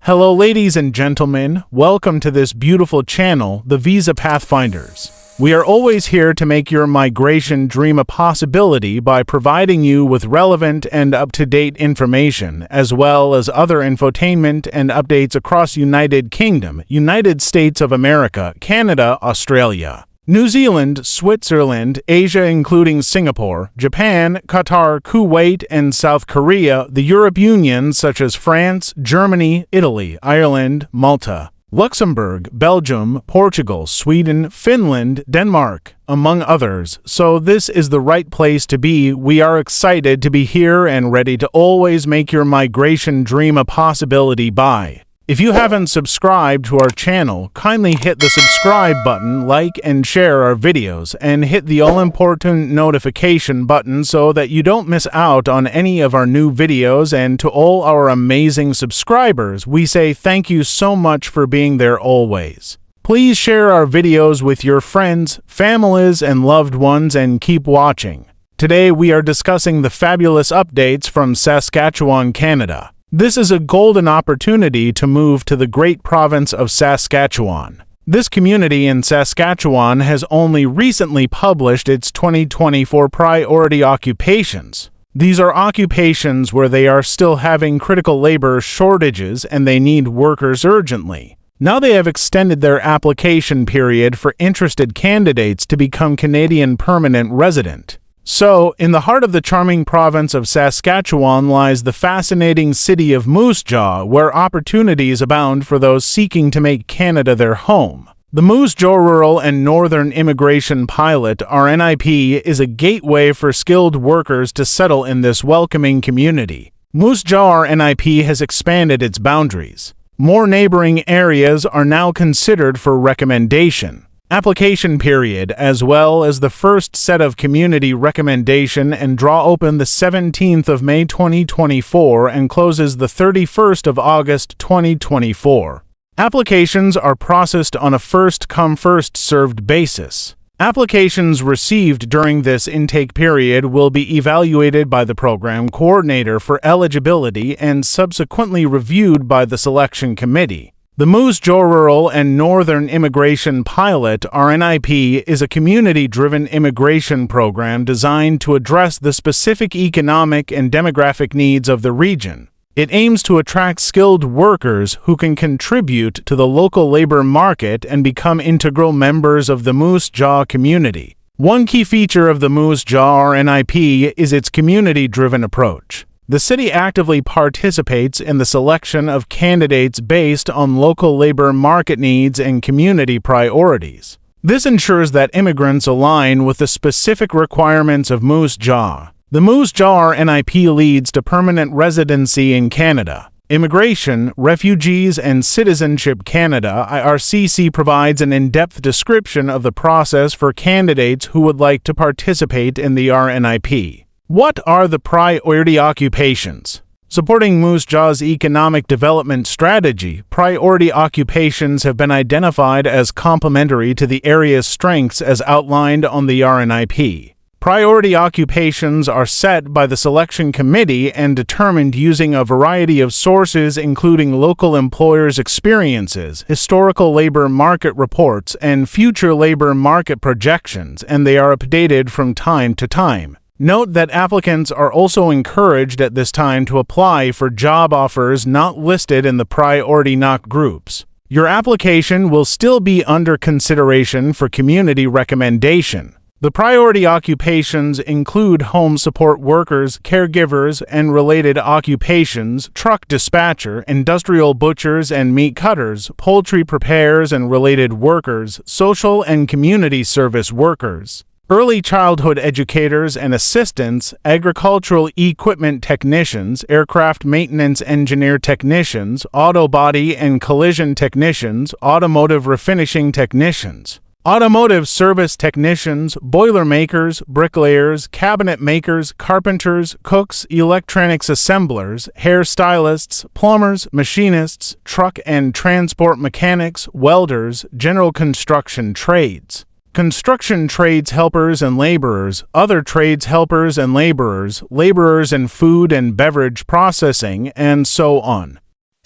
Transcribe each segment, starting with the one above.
Hello ladies and gentlemen, welcome to this beautiful channel, the Visa Pathfinders. We are always here to make your migration dream a possibility by providing you with relevant and up-to-date information, as well as other infotainment and updates across United Kingdom, United States of America, Canada, Australia, New Zealand, Switzerland, Asia including Singapore, Japan, Qatar, Kuwait, and South Korea, the European Union such as France, Germany, Italy, Ireland, Malta, Luxembourg, Belgium, Portugal, Sweden, Finland, Denmark, among others. So this is the right place to be. We are excited to be here and ready to always make your migration dream a possibility by. If you haven't subscribed to our channel, kindly hit the subscribe button, like and share our videos, and hit the all-important notification button so that you don't miss out on any of our new videos. And to all our amazing subscribers, we say thank you so much for being there always. Please share our videos with your friends, families, and loved ones and keep watching. Today we are discussing the fabulous updates from Saskatchewan, Canada. This is a golden opportunity to move to the great province of Saskatchewan. This community in Saskatchewan has only recently published its 2024 priority occupations. These are occupations where they are still having critical labor shortages and they need workers urgently. Now they have extended their application period for interested candidates to become Canadian permanent resident. So, in the heart of the charming province of Saskatchewan lies the fascinating city of Moose Jaw, where opportunities abound for those seeking to make Canada their home. The Moose Jaw Rural and Northern Immigration Pilot, RNIP, is a gateway for skilled workers to settle in this welcoming community. Moose Jaw RNIP has expanded its boundaries. More neighboring areas are now considered for recommendation. Application period, as well as the first set of community recommendation and draw open the 17th of May 2024 and closes the 31st of August 2024. Applications are processed on a first-come first-served basis. Applications received during this intake period will be evaluated by the program coordinator for eligibility and subsequently reviewed by the selection committee. The Moose Jaw Rural and Northern Immigration Pilot, RNIP, is a community-driven immigration program designed to address the specific economic and demographic needs of the region. It aims to attract skilled workers who can contribute to the local labor market and become integral members of the Moose Jaw community. One key feature of the Moose Jaw RNIP is its community-driven approach. The city actively participates in the selection of candidates based on local labor market needs and community priorities. This ensures that immigrants align with the specific requirements of Moose Jaw. The Moose Jaw RNIP leads to permanent residency in Canada. Immigration, Refugees, and Citizenship Canada (IRCC) provides an in-depth description of the process for candidates who would like to participate in the RNIP. What are the priority occupations? Supporting Moose Jaw's economic development strategy, priority occupations have been identified as complementary to the area's strengths as outlined on the RNIP. Priority occupations are set by the selection committee and determined using a variety of sources including local employers' experiences, historical labor market reports, and future labor market projections, and they are updated from time to time. Note that applicants are also encouraged at this time to apply for job offers not listed in the priority NOC groups. Your application will still be under consideration for community recommendation. The priority occupations include home support workers, caregivers, and related occupations, truck dispatcher, industrial butchers and meat cutters, poultry preparers and related workers, social and community service workers, early childhood educators and assistants, agricultural equipment technicians, aircraft maintenance engineer technicians, auto body and collision technicians, automotive refinishing technicians, automotive service technicians, boiler makers, bricklayers, cabinet makers, carpenters, cooks, electronics assemblers, hairstylists, plumbers, machinists, truck and transport mechanics, welders, general construction trades, construction trades helpers and laborers, other trades helpers and laborers, laborers in food and beverage processing, and so on.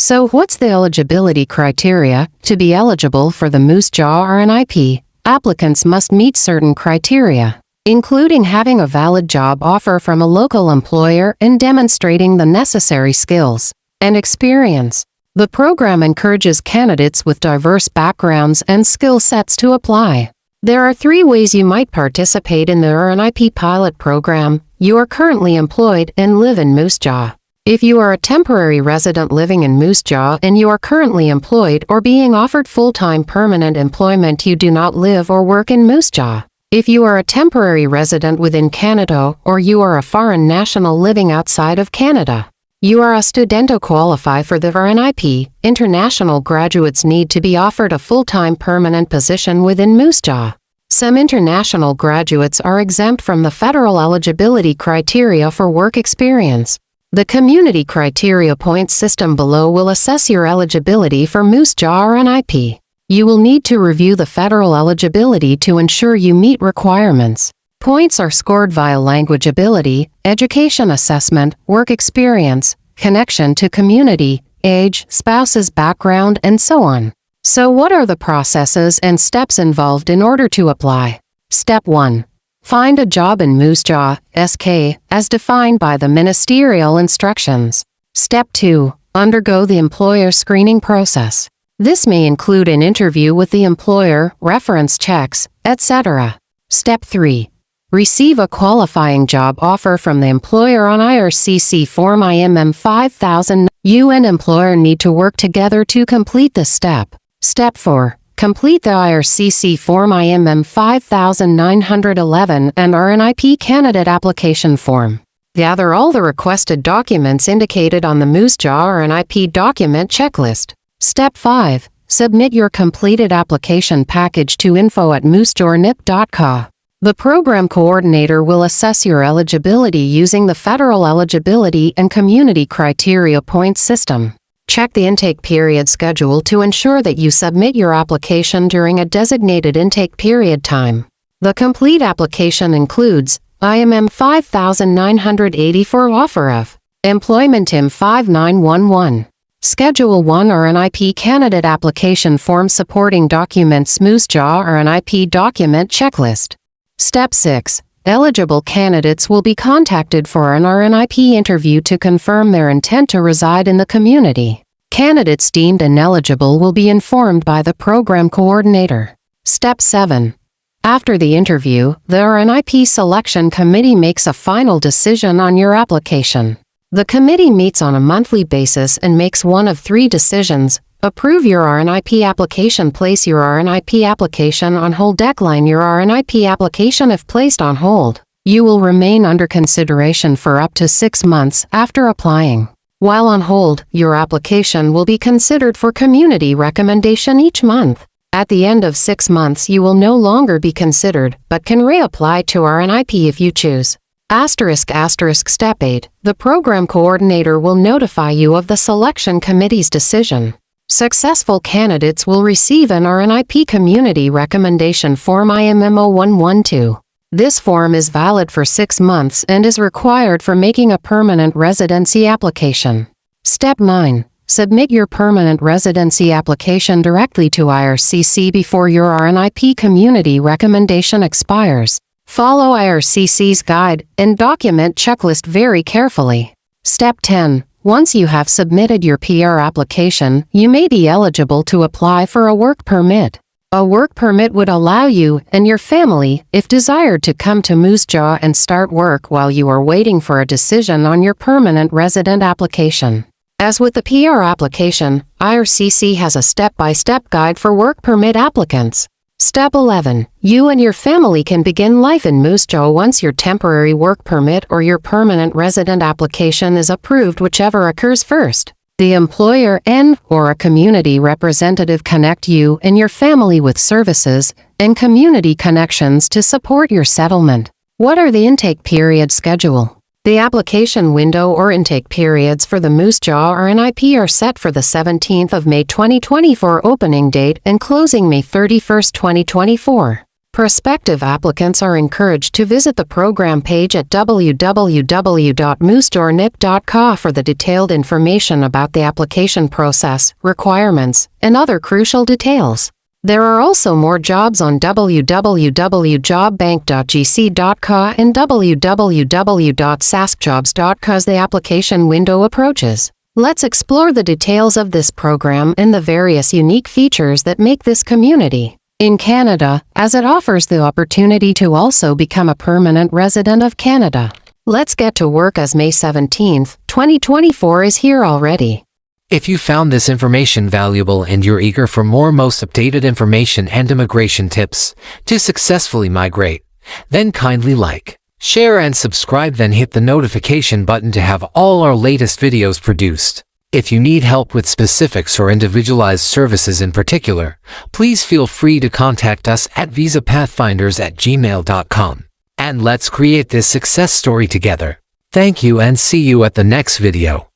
So what's the eligibility criteria? To be eligible for the Moose Jaw RNIP, applicants must meet certain criteria, including having a valid job offer from a local employer and demonstrating the necessary skills and experience. The program encourages candidates with diverse backgrounds and skill sets to apply. There are 3 ways you might participate in the RNIP pilot program. You are currently employed and live in Moose Jaw. If you are a temporary resident living in Moose Jaw and you are currently employed or being offered full-time permanent employment, you do not live or work in Moose Jaw. If you are a temporary resident within Canada or you are a foreign national living outside of Canada, you are a student to qualify for the RNIP. International graduates need to be offered a full-time permanent position within Moose Jaw. Some international graduates are exempt from the federal eligibility criteria for work experience. The community criteria points system below will assess your eligibility for Moose Jaw RNIP. You will need to review the federal eligibility to ensure you meet requirements. Points are scored via language ability, education assessment, work experience, connection to community, age, spouse's background, and so on. So what are the processes and steps involved in order to apply? Step 1. Find a job in Moose Jaw, SK, as defined by the ministerial instructions. Step 2. Undergo the employer screening process. This may include an interview with the employer, reference checks, etc. Step 3. Receive a qualifying job offer from the employer on IRCC Form IMM 5000. You and employer need to work together to complete this step. Step 4. Complete the IRCC Form IMM 5911 and RNIP candidate application form. Gather all the requested documents indicated on the Moose Jaw RNIP document checklist. Step 5. Submit your completed application package to info@moosejawrnip.ca. The program coordinator will assess your eligibility using the federal eligibility and community criteria points system. Check the intake period schedule to ensure that you submit your application during a designated intake period time. The complete application includes IMM 5984 offer of employment IM 5911. Schedule 1 RNIP candidate application form supporting documents Moose Jaw RNIP document checklist. Step 6. Eligible candidates will be contacted for an RNIP interview to confirm their intent to reside in the community. Candidates deemed ineligible will be informed by the program coordinator. Step 7. After the interview, the RNIP selection committee makes a final decision on your application. The committee meets on a monthly basis and makes one of 3 decisions: approve your RNIP application, place your RNIP application on hold, decline your RNIP application. If placed on hold, you will remain under consideration for up to 6 months after applying. While on hold, your application will be considered for community recommendation each month. At the end of 6 months, you will no longer be considered, but can reapply to RNIP if you choose. Step 8. The program coordinator will notify you of the selection committee's decision. Successful candidates will receive an RNIP Community Recommendation Form IMMO 112. This form is valid for 6 months and is required for making a permanent residency application. Step 9. Submit your permanent residency application directly to IRCC before your RNIP Community Recommendation expires. Follow IRCC's guide and document checklist very carefully. Step 10. Once you have submitted your PR application, you may be eligible to apply for a work permit. A work permit would allow you and your family, if desired, to come to Moose Jaw and start work while you are waiting for a decision on your permanent resident application. As with the PR application, IRCC has a step-by-step guide for work permit applicants. Step 11. You and your family can begin life in Moose Jaw once your temporary work permit or your permanent resident application is approved, whichever occurs first. The employer and/or a community representative connect you and your family with services and community connections to support your settlement. What are the intake period schedule? The application window or intake periods for the Moose Jaw RNIP are set for the 17th of May 2024 opening date and closing May 31, 2024. Prospective applicants are encouraged to visit the program page at www.moosedornip.ca for the detailed information about the application process, requirements, and other crucial details. There are also more jobs on www.jobbank.gc.ca and www.saskjobs.ca as the application window approaches. Let's explore the details of this program and the various unique features that make this community in Canada, as it offers the opportunity to also become a permanent resident of Canada. Let's get to work as May 17, 2024 is here already. If you found this information valuable and you're eager for more most updated information and immigration tips to successfully migrate, then kindly like, share and subscribe, then hit the notification button to have all our latest videos produced. If you need help with specifics or individualized services in particular, please feel free to contact us at visapathfinders@gmail.com. And let's create this success story together. Thank you and see you at the next video.